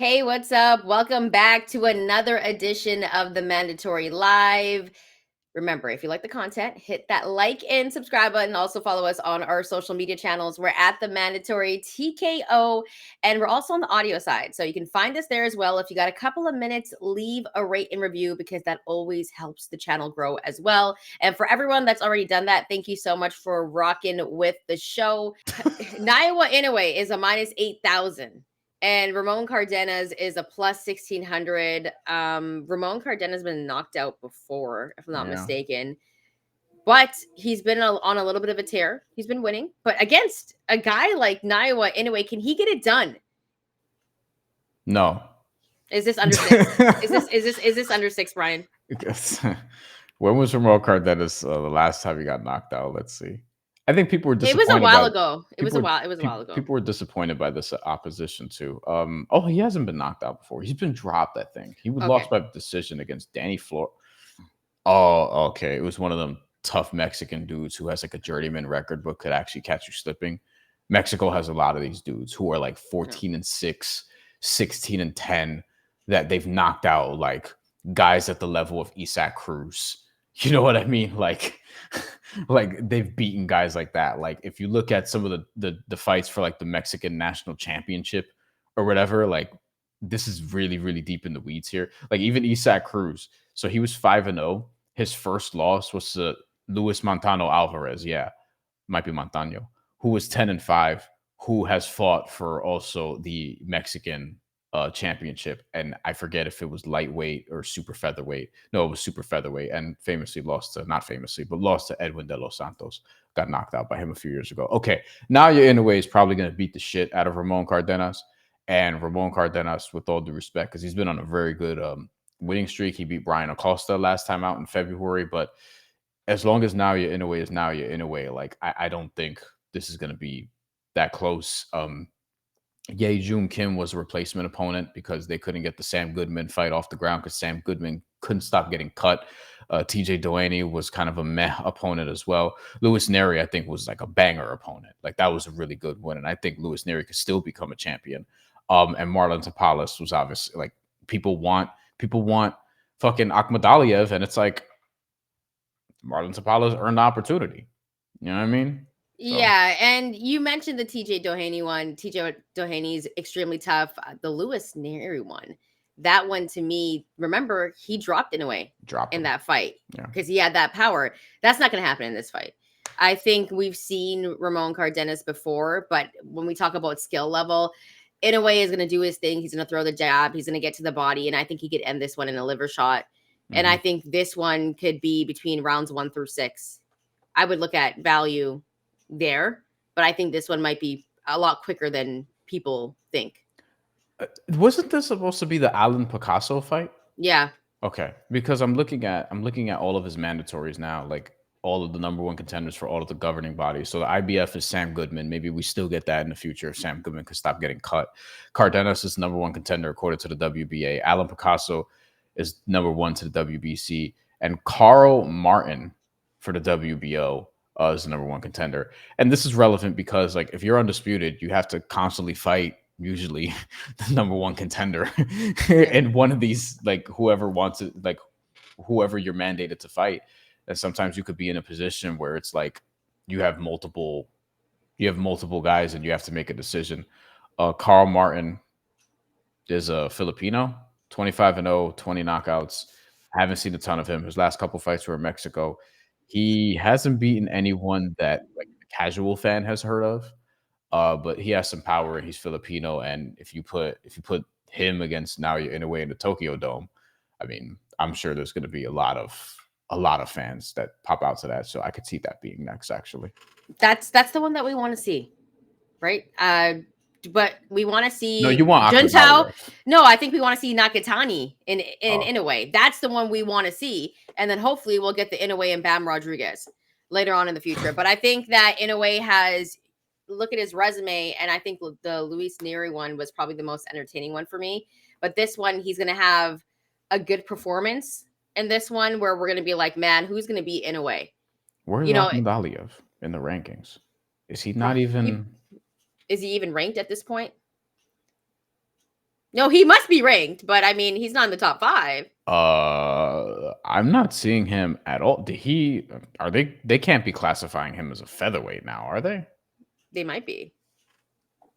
Hey, what's up? Welcome back to another edition of the Mandatory Live. Remember, if you like the content, hit that like and subscribe button. Also, follow us on our social media channels. We're at the Mandatory TKO, and we're also on the audio side. So you can find us there as well. If you got a couple of minutes, leave a rate and review because that always helps the channel grow as well. And for everyone that's already done that, thank you so much for rocking with the show. Naoya Inoue is a minus 8,000. And Ramon Cardenas is a plus 1,600. Ramon Cardenas has been knocked out before, if I'm not mistaken. But he's been on a little bit of a tear. He's been winning. But against a guy like Naoya Inoue, can he get it done? No. Is this under 6? Is this under 6, Brian? When was Ramon Cardenas the last time he got knocked out? Let's see. I think people were disappointed. It was a while ago. It was a while ago. People were disappointed by this opposition too. He hasn't been knocked out before. He's been dropped, I think. He lost by decision against Danny Flor. Oh, okay. It was one of them tough Mexican dudes who has like a journeyman record but could actually catch you slipping. Mexico has a lot of these dudes who are like 14-6, 16-10 that they've knocked out like guys at the level of Isaac Cruz. You know what I mean? Like they've beaten guys like that. Like if you look at some of the fights for like the Mexican national championship or whatever, like this is really, really deep in the weeds here. Like even Isaac Cruz. So he was 5-0. His first loss was to Luis Montano Alvarez. Yeah, might be Montano, who was 10-5, who has fought for also the Mexican championship, and I forget if it was lightweight or super featherweight. No, it was super featherweight, and famously lost to, not famously, but lost to Edwin de los Santos. Got knocked out by him a few years ago. Okay, Naoya Inoue is probably going to beat the shit out of Ramon Cardenas, and Ramon Cardenas, with all due respect, because he's been on a very good winning streak. He beat Brian Acosta last time out in February, but as long as Naoya Inoue is Naoya Inoue, like I don't think this is going to be that close. Ye Jun Kim was a replacement opponent because they couldn't get the Sam Goodman fight off the ground because Sam Goodman couldn't stop getting cut. TJ Delaney was kind of a meh opponent as well. Luis Neri, I think, was like a banger opponent. Like that was a really good win, and I think Luis Neri could still become a champion. And Marlon Tapales was obviously like people want fucking Akhmadaliev, and it's like Marlon Tapales earned the opportunity. You know what I mean? So. Yeah, and you mentioned the TJ Doheny one. TJ Doheny is extremely tough. The Luis Neri one, that one to me, remember, he dropped in that fight because he had that power. That's not going to happen in this fight. I think we've seen Ramon Cardenas before, but when we talk about skill level, Inoue is going to do his thing. He's going to throw the jab. He's going to get to the body, and I think he could end this one in a liver shot. Mm-hmm. And I think this one could be between rounds 1 through 6. I would look at value there, but I think this one might be a lot quicker than people think. Wasn't this supposed to be the Alan Picasso fight? Yeah. Okay, because I'm looking at all of his mandatories now, like all of the number one contenders for all of the governing bodies. So the IBF is Sam Goodman. Maybe we still get that in the future if Sam Goodman could stop getting cut. Cardenas is number one contender according to the WBA. Alan Picasso is number one to the WBC, and Carl Martin for the WBO is the number one contender. And this is relevant because, like, if you're undisputed, you have to constantly fight usually the number one contender and one of these, like, whoever wants it, like whoever you're mandated to fight. And sometimes you could be in a position where it's like you have multiple guys and you have to make a decision. Carl Martin is a Filipino, 25-0, 20 knockouts. I haven't seen a ton of him. His last couple fights were in Mexico. He hasn't beaten anyone that like a casual fan has heard of. But he has some power and he's Filipino. And if you put him against Naoya Inoue in the Tokyo Dome, I mean, I'm sure there's going to be a lot of fans that pop out to that. So I could see that being next, actually. That's the one that we want to see, right? But we want to see. No, you want Juntao. No, I think we want to see Nakatani in Inoue. That's the one we want to see, and then hopefully we'll get the Inoue and Bam Rodriguez later on in the future. But I think that Inoue has. Look at his resume, and I think the Luis Neri one was probably the most entertaining one for me. But this one, he's going to have a good performance in this one where we're going to be like, man, who's going to be Inoue? Where's Akhmadaliev in the rankings? Is he not even... Is he even ranked at this point? No, he must be ranked, but I mean, he's not in the top 5. I'm not seeing him at all. Did he? Are they? They can't be classifying him as a featherweight now, are they? They might be.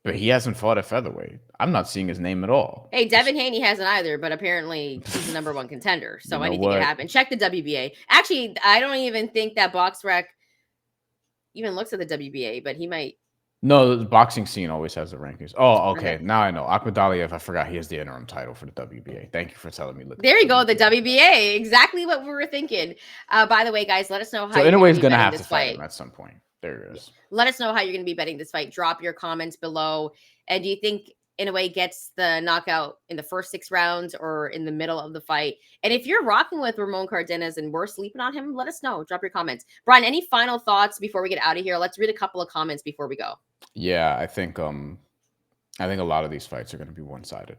But he hasn't fought at featherweight. I'm not seeing his name at all. Hey, Devin Haney hasn't either, but apparently he's the number 1 contender. You So know anything can what? happen. Check the WBA. Actually, I don't even think that BoxRec even looks at the WBA, but he might. No, the boxing scene always has the rankings. Oh, okay. Okay. Now I know. Akhmadaliev, I forgot he has the interim title for the WBA. Thank you for telling me. Look, There you go, the WBA. Exactly what we were thinking. By the way, guys, let us know how so you're going to Inoue's be gonna betting have this to fight fight. him at some point. There it is. Let us know how you're going to be betting this fight. Drop your comments below. And do you think Inoue gets the knockout in the first 6 rounds or in the middle of the fight? And if you're rocking with Ramon Cardenas and we're sleeping on him, let us know. Drop your comments. Bryan, any final thoughts before we get out of here? Let's read a couple of comments before we go. Yeah, I think a lot of these fights are gonna be one-sided.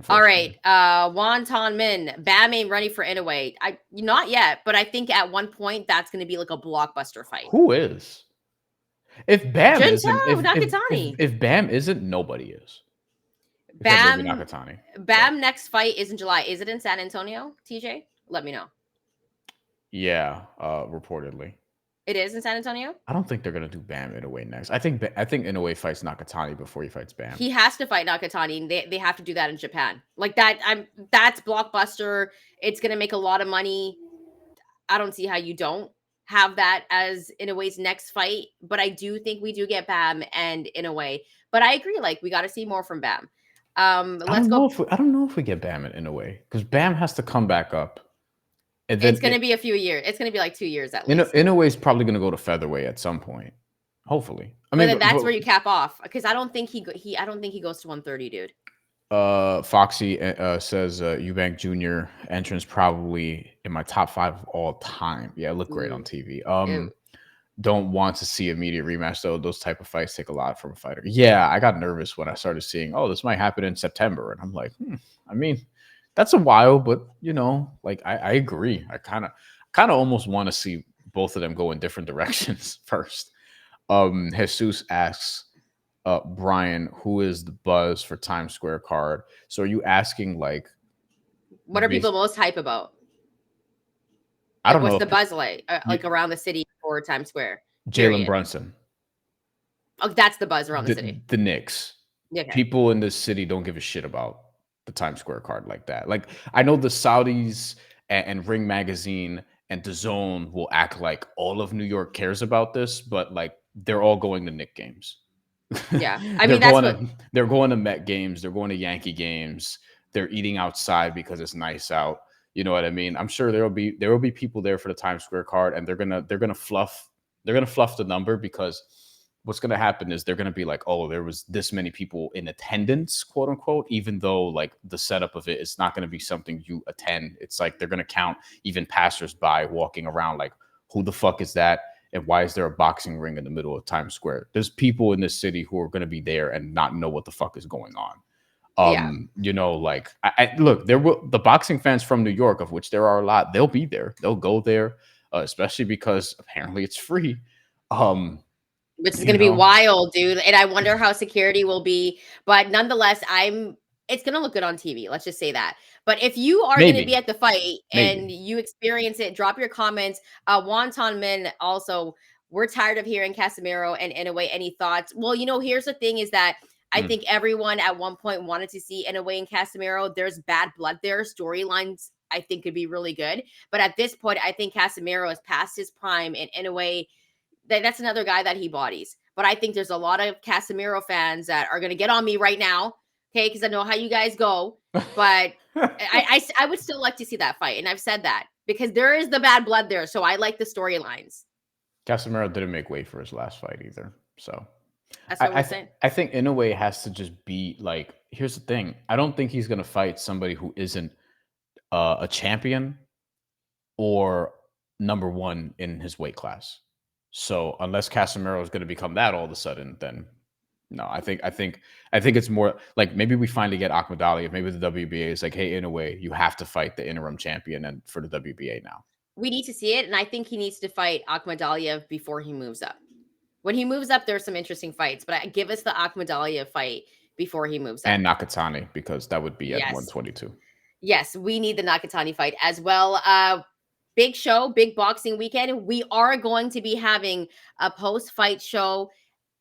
All right. Wonton Min, Bam ain't ready for Inoue. Not yet, but I think at one point that's going to be like a blockbuster fight. Who is? If Bam isn't, Shantelle Nakatani. if Bam isn't, nobody is. Bam, Maybe Nakatani. Bam next fight is in July. Is it in San Antonio, TJ? Let me know. Yeah, reportedly. It is in San Antonio? I don't think they're gonna do Bam Inoue next. I think Inoue fights Nakatani before he fights Bam. He has to fight Nakatani, and they have to do that in Japan. Like that, that's blockbuster. It's gonna make a lot of money. I don't see how you don't have that as Inoue's next fight, but I do think we do get Bam and Inoue. But I agree, like we got to see more from Bam. Let's go. I don't know if we get Bam in a way because Bam has to come back up. And then it's going to be a few years. It's going to be like 2 years at least. In a way, he's probably going to go to featherweight at some point. Hopefully, I mean, that's where you cap off because I don't think he goes to 130, dude. Foxy says Eubank Jr. entrance probably in my top 5 of all time. Yeah, it looked great on TV. Don't want to see immediate rematch though. Those type of fights take a lot from a fighter. Yeah, I got nervous when I started seeing, oh, this might happen in September, and I'm like, I mean, that's a while, but you know, like I agree. I kind of almost want to see both of them go in different directions first. Jesus asks, Bryan, who is the buzz for Times Square card? So are you asking like, what are people most hype about? I don't know. What's the buzz like around the city or Times Square? Jalen Brunson. Oh, that's the buzz around the city. The Knicks. Okay. People in this city don't give a shit about the Times Square card like that. Like I know the Saudis and Ring Magazine and DAZN will act like all of New York cares about this, but like they're all going to Knick games. Yeah, I mean they're going to Met games, they're going to Yankee games, they're eating outside because it's nice out. You know what I mean? I'm sure there will be people there for the Times Square card, and they're gonna fluff the number because what's gonna happen is they're gonna be like, oh, there was this many people in attendance, quote unquote, even though like the setup of it is not gonna be something you attend. It's like they're gonna count even passersby walking around like, who the fuck is that? And why is there a boxing ring in the middle of Times Square? There's people in this city who are gonna be there and not know what the fuck is going on. You know, like look, the boxing fans from New York, of which there are a lot, they'll be there. They'll go there, especially because apparently it's free. Which is going to be wild, dude. And I wonder how security will be. But nonetheless, it's going to look good on TV. Let's just say that. But if you are going to be at the fight and you experience it, drop your comments. Wonton Min also, we're tired of hearing Casemiro and Inoue. Any thoughts? Well, you know, here's the thing is that I think everyone at one point wanted to see Inoue and Casemiro. There's bad blood there. Storylines, I think, could be really good. But at this point, I think Casemiro is past his prime, and Inoue, that's another guy that he bodies. But I think there's a lot of Casemiro fans that are going to get on me right now, okay, because I know how you guys go. But I would still like to see that fight, and I've said that because there is the bad blood there. So I like the storylines. Casemiro didn't make weight for his last fight either, so. That's what we're saying. I think Inoue has to just be like, here's the thing. I don't think he's going to fight somebody who isn't a champion or number 1 in his weight class. So unless Casemiro is going to become that all of a sudden, then no, I think it's more like maybe we finally get Akhmadaliev. Maybe the WBA is like, hey, Inoue, you have to fight the interim champion and for the WBA now. We need to see it, and I think he needs to fight Akhmadaliev before he moves up. When he moves up, there's some interesting fights, but give us the Akhmadaliev fight before he moves up. And Nakatani, because that would be at Yes. 122. Yes, we need the Nakatani fight as well. Big show, big boxing weekend. We are going to be having a post-fight show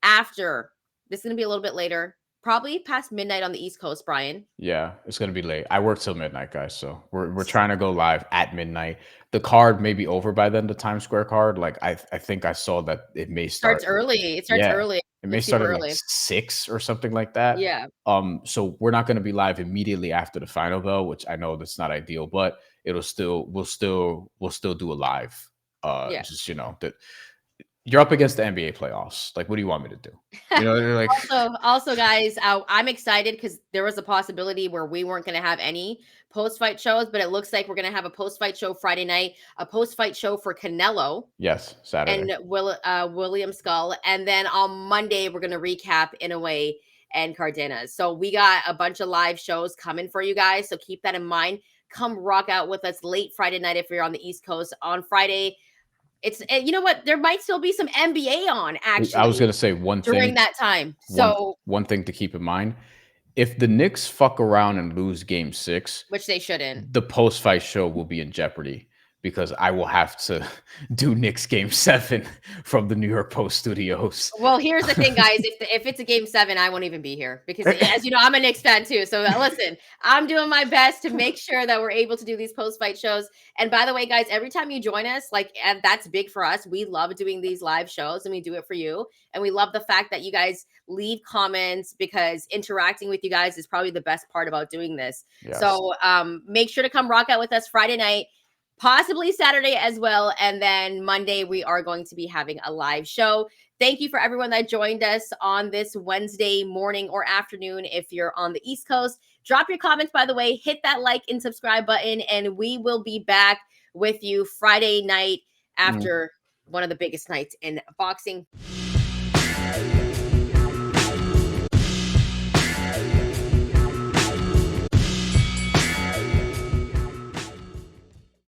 after. This is going to be a little bit later, probably past midnight on the East Coast, Brian. Yeah, it's gonna be late. I work till midnight, guys. So we're trying to go live at midnight. The card may be over by then. The Times Square card, like I think I saw that it may start. Starts early. It starts Yeah, early. it may start Super at like early. 6 or something like that. Yeah. So we're not gonna be live immediately after the final though, which I know that's not ideal, but we'll still do a live. Yeah. Just that you're up against the NBA playoffs. Like, what do you want me to do? They're like Also, guys, I'm excited because there was a possibility where we weren't going to have any post-fight shows, but it looks like we're going to have a post-fight show Friday night, a post-fight show for Canelo. Yes, Saturday. And William Skull. And then on Monday, we're going to recap Inoue and Cardenas. So we got a bunch of live shows coming for you guys. So keep that in mind. Come rock out with us late Friday night if you're on the East Coast. On Friday, you know what? There might still be some NBA on, actually. I was going to say one thing during that time. So one thing to keep in mind. If the Knicks fuck around and lose game 6, which they shouldn't, the post-fight show will be in jeopardy because I will have to do Knicks game 7 from the New York Post studios. Well, here's the thing, guys. If it's a game 7, I won't even be here because, as you know, I'm a Knicks fan too. So listen, I'm doing my best to make sure that we're able to do these post-fight shows. And by the way, guys, every time you join us, and that's big for us. We love doing these live shows and we do it for you. And we love the fact that you guys leave comments because interacting with you guys is probably the best part about doing this. Yes. So make sure to come rock out with us Friday night, possibly Saturday as well. And then Monday, we are going to be having a live show. Thank you for everyone that joined us on this Wednesday morning or afternoon. If you're on the East Coast, drop your comments, by the way, hit that like and subscribe button, and we will be back with you Friday night after one of the biggest nights in boxing.